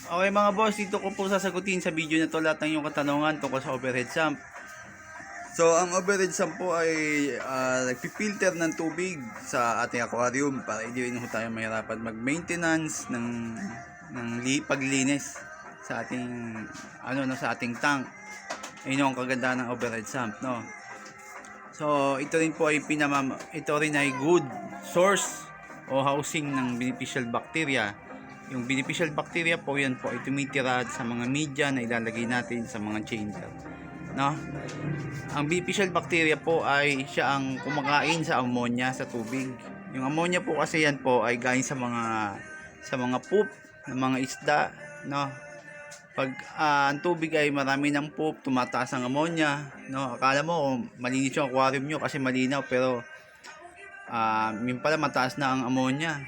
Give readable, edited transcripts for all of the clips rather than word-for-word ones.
Okay mga boss, dito ko po sasagutin sa video na to lahat ng iyong katanungan tungkol sa overhead sump. So, ang overhead sump po ay nagpipilter ng tubig sa ating aquarium para hindi rin ho tayo mahirapan mag-maintenance ng paglinis sa ating sa ating tank. Ayun ang kagandahan ng overhead sump, no. So, ito rin ay good source o housing ng beneficial bacteria. Yung beneficial bacteria po, yan po ay tumitira sa mga media na ilalagay natin sa mga chamber, no? Ang beneficial bacteria po ay siya ang kumakain sa ammonia sa tubig. Yung ammonia po kasi yan po ay galing sa mga poop ng mga isda, no? Pag ang tubig ay marami ng poop, tumataas ang ammonia, no? Akala mo malinis yung aquarium nyo kasi malinaw, pero yun pala mataas na ang ammonia.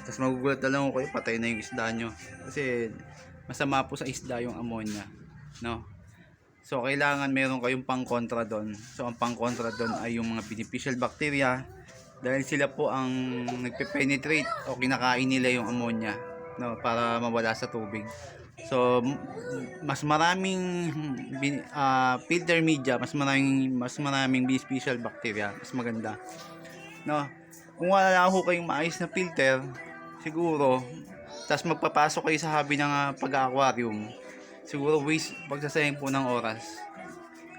Tapos magugulat na lang kayo, patay na yung isda nyo kasi masama po sa isda yung ammonia, no? So kailangan meron kayong pang-kontra doon. So ang pang-kontra doon ay yung mga beneficial bacteria, dahil sila po ang nagpe-penetrate o kinakain nila yung ammonia, no, para mawala sa tubig. So mas maraming filter media, mas maraming beneficial bacteria, mas maganda, no? Kung wala ho kayong maayos na filter, siguro, tapos magpapasok kayo sa hobby ng pag-aquarium, siguro pagsasayang po ng oras.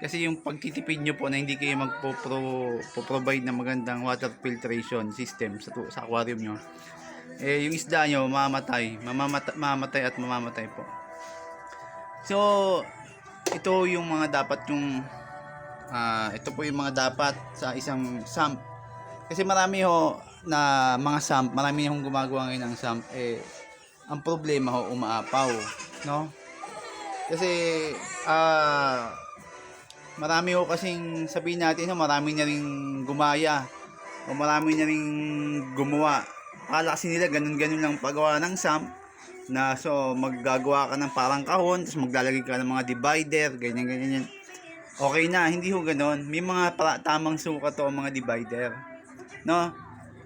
Kasi yung pagtitipid nyo po na hindi kayo magpo-provide ng magandang water filtration system sa aquarium nyo, yung isda nyo mamamatay at mamamatay po. So, ito po yung mga dapat sa isang sump. Kasi marami ho na mga sump, marami hong gumagawa ngayon ng sump, ang problema ho, umaapaw, no? Kasi marami ho kasing, sabihin natin, marami na ring gumaya o marami na ring gumawa. Akala kasi nila ganun-ganun lang paggawa ng sump, na so maggagawa ka ng parang kahon, tapos maglalagay ka ng mga divider, ganyan. Okay na, hindi ho ganun. May mga tamang sukat to ang mga divider, no?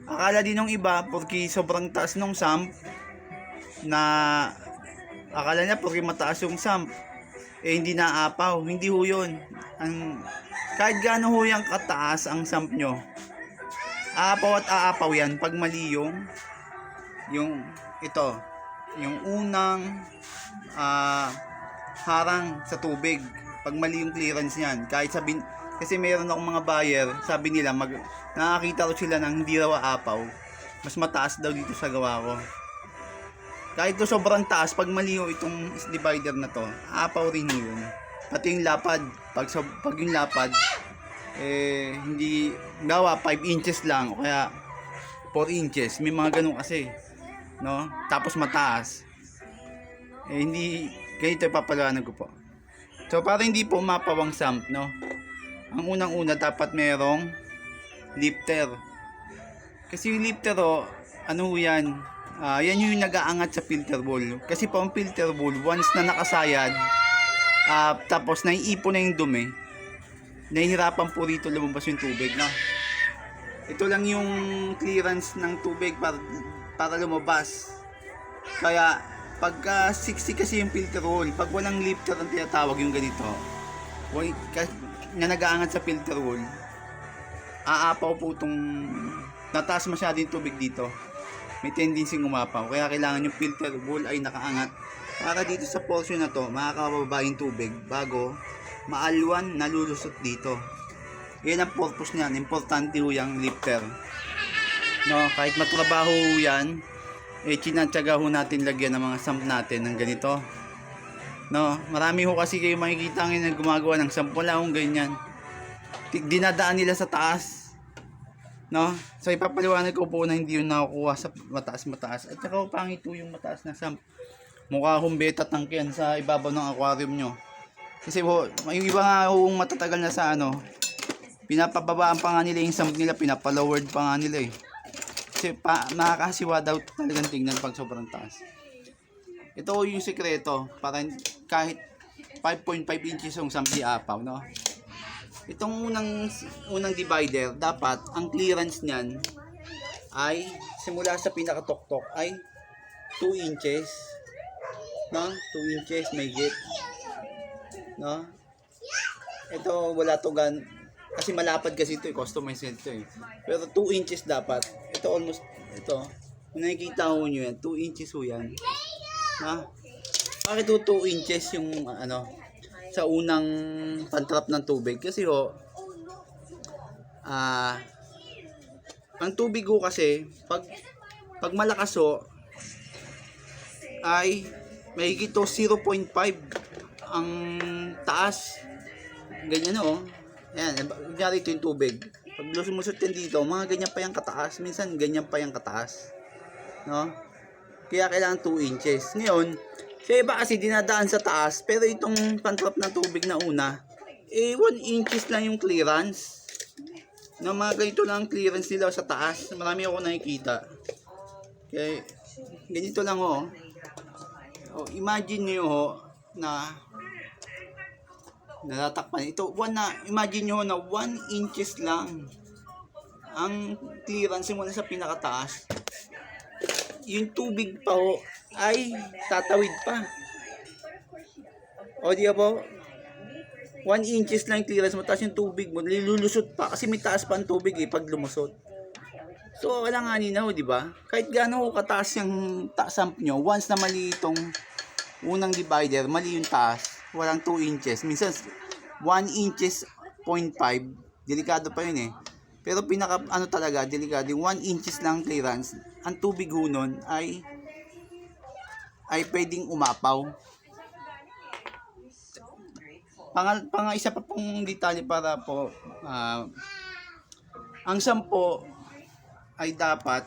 Akala din ng iba porque sobrang taas ng sump, na akala niya porque mataas yung sump hindi naaapaw. Hindi ho yun. Kahit gaano ho yung kataas ang sump nyo, aapaw at aapaw yan pag mali yung unang harang sa tubig. Pag mali yung clearance niyan, kahit kasi meron akong mga buyer, sabi nila nakakita ko sila ng hindi raw aapaw, mas mataas daw dito sa gawa ko. Kahit to sobrang taas, pag mali itong divider na to, aapaw rin yun. Pati yung lapad, pag yung lapad hindi gawa 5 inches lang o kaya 4 inches, may mga ganun kasi, no? Tapos mataas, hindi ganito ipapaliwanag ko po. So para hindi po mapawang sump, no, ang unang-una dapat merong lifter. Kasi yung lifter yan, yan yung nag-aangat sa filter bowl. Kasi po ang filter bowl, once na nakasayad, tapos naiipon na yung dumi, nahihirapan po rito lumabas yung tubig, no? Ito lang yung clearance ng tubig para lumabas. Kaya pagka 60 kasi yung filter bowl, pag walang lifter ang tinatawag, yung ganito na nag-aangat sa filter wall, aapaw po itong nataas masyado yung tubig dito, may tendency umapaw. Kaya kailangan yung filter wall ay nakaangat para dito sa portion na to makakababa yung tubig bago maalwan na lulusot dito. Yan ang purpose niyan. Importante ho yung lifter, no? Kahit matrabaho yan, tinatsaga ho natin lagyan ng mga sump natin ng ganito, no? Marami ho kasi kayo makikita ngayon na gumagawa ng sump, wala akong ganyan, dinadaan nila sa taas, no? So ipapaliwanag ko po na hindi yun nakukuha sa mataas. At saka pangit po yung mataas na sump, mukha hong beta tank yan sa ibabaw ng aquarium nyo. Kasi po, yung iba nga hong matatagal na sa pinapababaan pa nga nila yung sump nila, pinapalowered pa nga nila kasi nakakasiwa daw talagang tingnan pag sobrang taas. Ito yung sikreto para kahit 5.5 inches yung sump di apaw, no? Itong unang divider, dapat ang clearance niyan ay simula sa pinakatuktok ay 2 inches No? 2 inches may higit. No? Ito wala to kasi malapad kasi ito, customized ito eh. Pero 2 inches dapat. Ito almost, ito. Kung nakikita ko nyo yan, 2 inches ho yan. Na? Bakit 2 inches yung sa unang pantrap ng tubig? Kasi ang tubig ho kasi, pag malakas ay may higit 0.5 ang taas. Ganyan Ayan, kunyari ito yung tubig. Pag lumusot yan dito, mga ganyan pa yung kataas. Minsan ganyan pa yung kataas. No? Kaya kailangan 2 inches. Ngayon, sa iba kasi dinadaan sa taas, pero itong pantrap ng tubig na una, 1 inches lang yung clearance. No, mga ganito lang ang clearance nila sa taas. Marami ako nakikita. Kaya, ganito lang imagine nyo na natatakpan ito imagine nyo na 1 inches lang ang clearance mula sa pinakataas. Yung tubig pa ay tatawid pa. O di ba? 1 inches lang yung clearance mo, tapos yung tubig mo lilulusot pa kasi may taas pa ang tubig pag lumusot. So wala nga ninaw, di ba? Kahit gaano kataas yung sump nyo, once na mali itong unang divider, mali yung taas, walang 2 inches. Minsan 1 inches 0.5, delikado pa yun Pero pinaka talaga, delikado, yung 1 inches lang clearance, ang tubig ho nun ay pwedeng umapaw. Isa pa pong detalye para po, ang sampo ay dapat,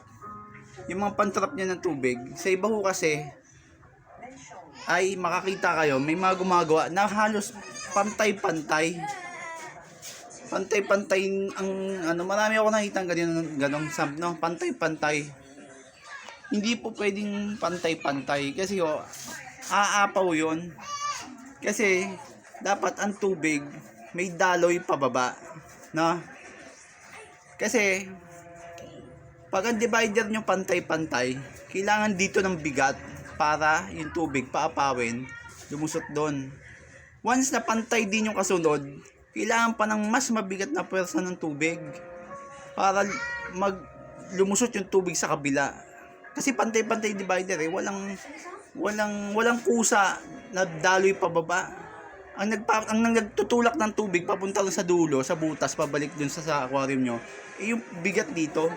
yung mga pantrap niya ng tubig, sa iba ho kasi, ay makakita kayo, may mga gumagawa na halos pantay-pantay. Pantay-pantay ang marami ako nakitang ganong sump, no? Pantay-pantay. Hindi po pwedeng pantay-pantay kasi aapaw 'yon. Kasi dapat ang tubig may daloy pababa, no? Kasi pag ang divider nyo pantay-pantay, kailangan dito ng bigat para yung tubig paapawin, lumusot doon. Once na pantay din yung kasunod, kailangan pa ng mas mabigat na pwersa ng tubig para lumusot yung tubig sa kabila. Kasi pantay-pantay divider walang kusa na daloy pababa. Ang nagtutulak ng tubig papunta sa dulo, sa butas, pabalik dun sa aquarium nyo, yung bigat dito.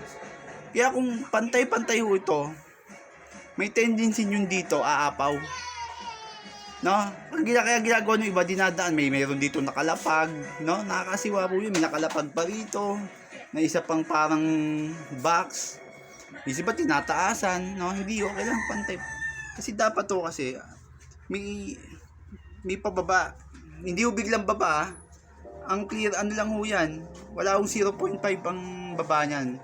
Kaya kung pantay-pantay ho ito, may tendency yun dito aapaw. No? Ang ginagawa ng iba, dinadaan, mayroon dito nakalapag, no? Nakakasiwa po yun, may nakalapag pa rito, na isa pang parang box. Isa ba tinataasan, no? Hindi kailangan pantay. Kasi dapat kasi may pababa. Hindi biglang baba. Ang clear lang ho yan. Wala akong 0.5 ang baba niyan.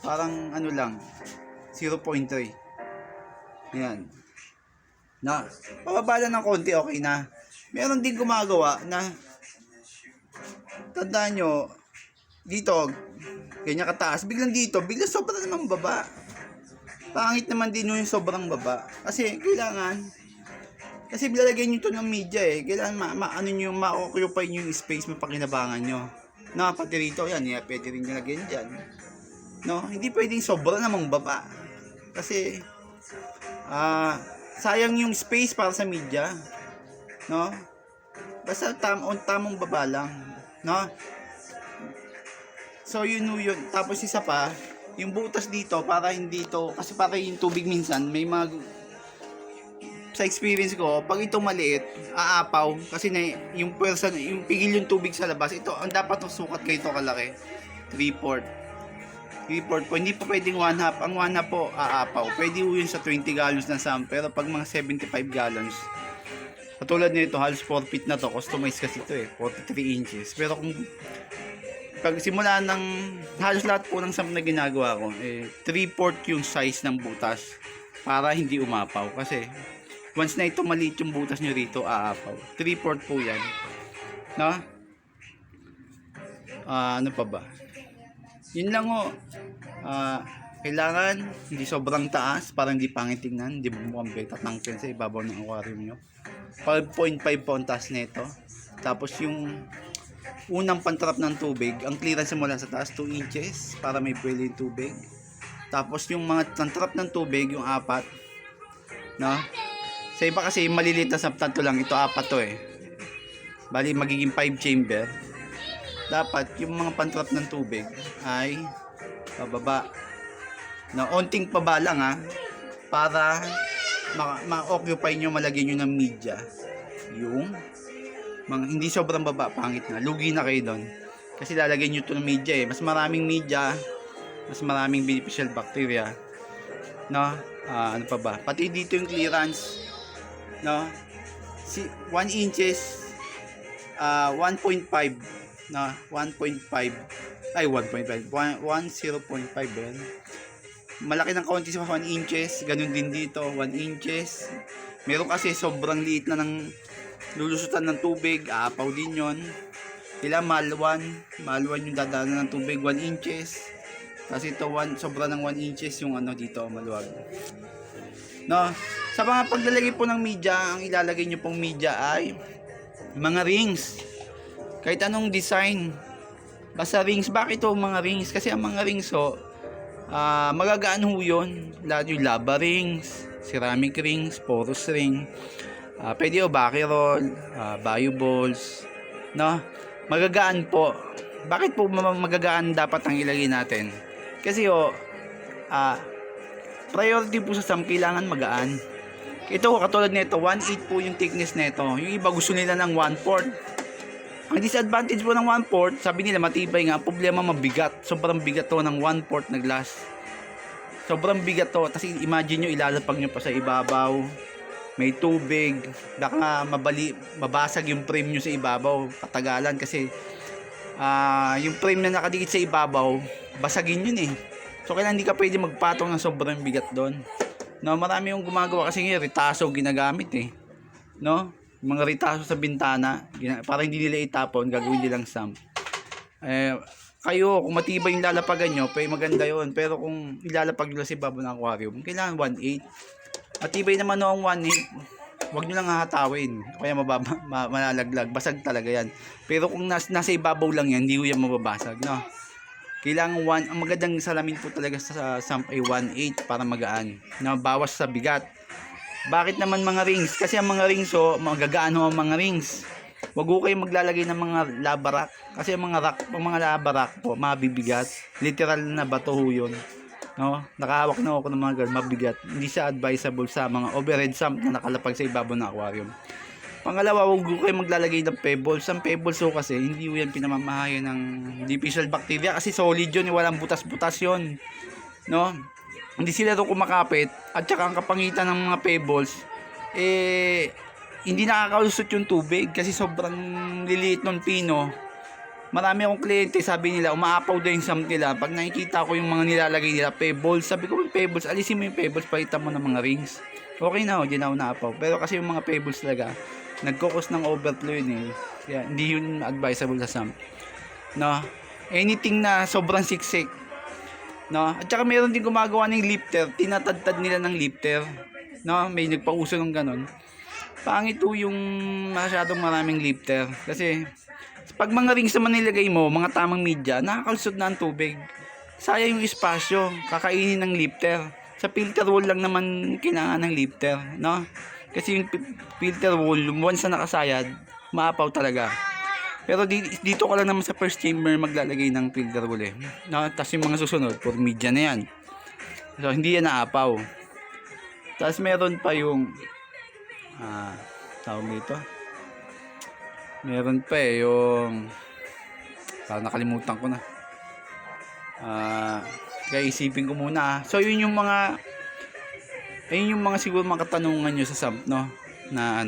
Parang lang, 0.3. Yan. Na, pababa lang ng konti, okay na. Meron din gumagawa na, tandaan nyo, dito, ganyan kataas, biglang sobra naman baba. Pangit naman din yung sobrang baba. Kasi kasi bilalagay nyo ito ng media kailangan ma-occupy nyo yung space, mapakinabangan nyo. Na, pati rito, yan, pwede rin nyo lagyan dyan. No, hindi pwedeng sobra namang baba. Kasi, sayang yung space para sa media, no? Basta tamang baba lang, no? So yun. Tapos isa pa, yung butas dito para hindi kasi para yung tubig minsan may sa experience ko, pag ito maliit, aapaw kasi yung pwersa, yung pigil yung tubig sa labas. Ito ang dapat ng sukat kayo kalaki, 3/4 po, hindi po pwedeng 1/2. Ang 1/2 po aapaw. Pwede po yun sa 20 gallons na sump, pero pag mga 75 gallons, katulad nito, halos 4 feet na to, customized kasi ito 43 inches. Pero kung pag simula ng halos lahat po ng sump na ginagawa ko, 3/4 yung size ng butas para hindi umapaw. Kasi once na ito maliit yung butas nyo rito, aapaw. 3/4 po yan. No? Ano pa ba? Yun lang Kailangan hindi sobrang taas para hindi pangit tingnan, hindi mo mukhang beta tangken sa ibabaw ng aquarium nyo. 5.5 po ang taas nito. Tapos yung unang pantrap ng tubig, ang clearance mula sa taas 2 inches para may pwede yung tubig. Tapos yung mga pantrap ng tubig, yung 4, no? Sa iba kasi maliliit na sump, tanto lang, ito 4 to eh. Bali magiging 5 chamber. Dapat yung mga pantrap ng tubig ay pababa na onting paba lang para ma-occupy nyo, malagyan nyo ng media yung mga hindi sobrang baba, pangit na, lugi na kayo doon kasi lalagyan nyo ito ng media mas maraming media, mas maraming beneficial bacteria, no? Ano pa ba, pati dito yung clearance, no? 1 inches 1.5 na 1.5 ay 1.5 1.0.5 yan. Malaki ng kaunti sa 1 inches, ganun din dito 1 inches. Meron kasi sobrang liit na ng lulusutan ng tubig, aapaw din yon. Malwan yung dadaanan ng tubig 1 inches. Kasi ito sobra ng 1 inches yung ano dito, maluwag, no? Sa mga paglalagay po ng media, ang ilalagay nyo pong media ay mga rings, kahit anong design, basta rings. Bakit ito mga rings? Kasi ang mga rings magagaan ho yun, lahat yung lava rings, ceramic rings, porous ring, pwede o bakerol, bio balls, no? Magagaan po. Bakit po magagaan dapat ang ilagay natin? Kasi priority po sa sump, kailangan magaan. Ito katulad nito 1/8 po yung thickness nito. Yung iba gusto nila ng 1/4. Ang disadvantage po ng 1/4, sabi nila matibay nga, problema mabigat. Sobrang bigat to ng 1/4 na glass. Sobrang bigat to. Kasi imagine nyo, ilalapag nyo pa sa ibabaw. May tubig. Baka mabasag yung frame nyo sa ibabaw. Katagalan kasi yung frame na nakadikit sa ibabaw, basagin yun eh. So kailangan hindi ka pwede magpatong ng sobrang bigat doon. No, marami yung gumagawa kasi ngayon, ritaso ginagamit eh. No? Mga ritaso sa bintana, para hindi nila itapon, gagawin nilang sump. Kayo, kung matibay yung lalapagan nyo, maganda yun. Pero kung ilalapag nyo sa ibabaw ng aquarium, kailangan 1/8. Matibay naman no ang 1/8, huwag nyo lang hahatawin. Kaya malalaglag, basag talaga yan. Pero kung nasa ibabaw lang yan, hindi ko yan mababasag. No? Kailangan ang magandang salamin po talaga sa sump ay 1/8 para magaan. No? Bawas sa bigat. Bakit naman mga rings? Kasi ang mga rings magagaan ang mga rings. Wag ko kayo maglalagay ng mga lava rock. Kasi ang mga lava rock po, mabibigat. Literal na bato ho yun. No? Nakahawak na ako ng mga ganun, mabigat. Hindi siya advisable sa mga overhead sump na nakalapag sa ibabaw ng aquarium. Pangalawa, wag ko kayo maglalagay ng pebbles. Ang pebbles kasi, hindi yan pinamamahayan ng beneficial bacteria. Kasi solid yun, walang butas-butas yun. No? Hindi sila doon kumakapit. At saka ang kapangitan ng mga pebbles, hindi nakakalusot yung tubig kasi sobrang liliit ng pino. Marami akong kliyente, sabi nila umaapaw daw yung sump nila. Pag nakikita ko yung mga nilalagay nila pebbles, sabi ko pebbles, alisin mo yung pebbles, palitan mo ng mga rings. Okay na di na ako naapaw. Pero kasi yung mga pebbles talaga nagkukos ng overflow yun eh. Kaya hindi yun advisable sa sump. No? Anything na sobrang siksik, no? At saka meron din gumagawa ng lifter, tinatadtad nila ng lifter, no? May nagpauso ng ganon. Pangit po yung masyadong maraming lifter kasi pag mga rings naman nilagay mo, mga tamang media, nakakalusot na ang tubig. Sayang yung espasyo, kakainin ng lifter. Sa filter wall lang naman kailangan ng lifter, no? Kasi yung filter wall, once na nakasayad, maapaw talaga. Pero dito ko lang naman sa first chamber maglalagay ng filter wall eh. No? Tapos yung mga susunod, for media na yan. So hindi yan naapaw. Tapos meron pa yung tawag dito. Meron pa yung parang nakalimutan ko na. Kaya isipin ko muna. So yun yung mga siguro mga katanungan nyo sa sump, no? Na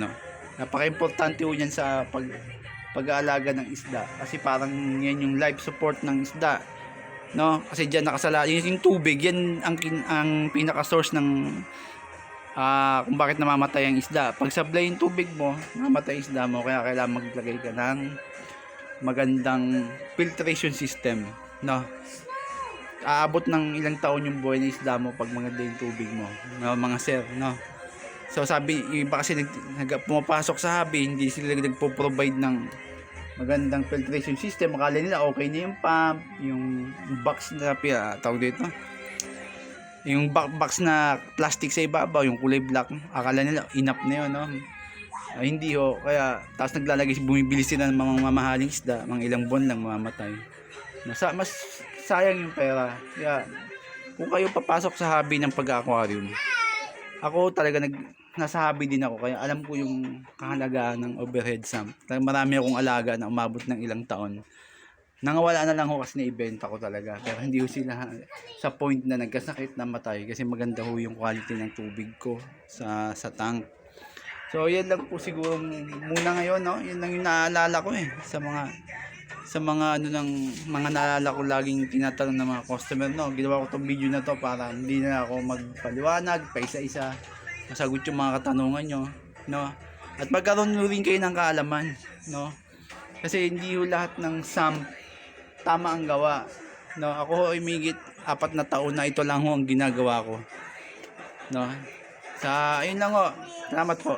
napaka-importante po yan sa pag-aalaga ng isda. Kasi parang yan yung life support ng isda, no? Kasi diyan nakasala yung tubig, yan ang pinaka-source ng kung bakit namamatay ang isda. Pag sablay yung tubig mo, mamatay yung isda mo. Kaya kailangan maglagay ka ng magandang filtration system, no? aabot ng ilang taon yung buhay ng isda mo pag maganda yung tubig mo, no, mga sir, no. So sabi, yung iba kasi pumapasok sa hobby, hindi sila nagpo-provide ng magandang filtration system. Akala nila okay na yung pump, yung box na tawag dito, yung box na plastic sa ibabaw, yung kulay black, akala nila enough na yun, no. Hindi ho, kaya tapos naglalagay, bumibili sila ng mga mamahaling isda, mga ilang buwan lang mamamatay. Mas sayang yung pera. Kaya kung kayo papasok sa hobby ng pag-aquarium, ako talaga nasa hobby din ako, kaya alam ko yung kahalagahan ng overhead sump. Marami akong alaga na umabot ng ilang taon. Nangawala na lang ho kasi na-ibenta ko talaga. Pero hindi ho sila sa point na nagkasakit na matay kasi maganda ho yung quality ng tubig ko sa tank. So yan lang po siguro muna ngayon, no. Yan lang yung naalala ko sa mga ano ng mga naalala ko laging tinatanong ng mga customer, no. Ginawa ko tong video na to para hindi na ako magpaliwanag pa isa-isa, masagot yung mga katanungan nyo, no. At magkaroon rin kayo ng kaalaman, no. Kasi hindi ho lahat ng sump tama ang gawa, no. Ako ho ay migit 4 na taon na ito lang ho ang ginagawa ko, no. Ayun lang ho. Salamat po.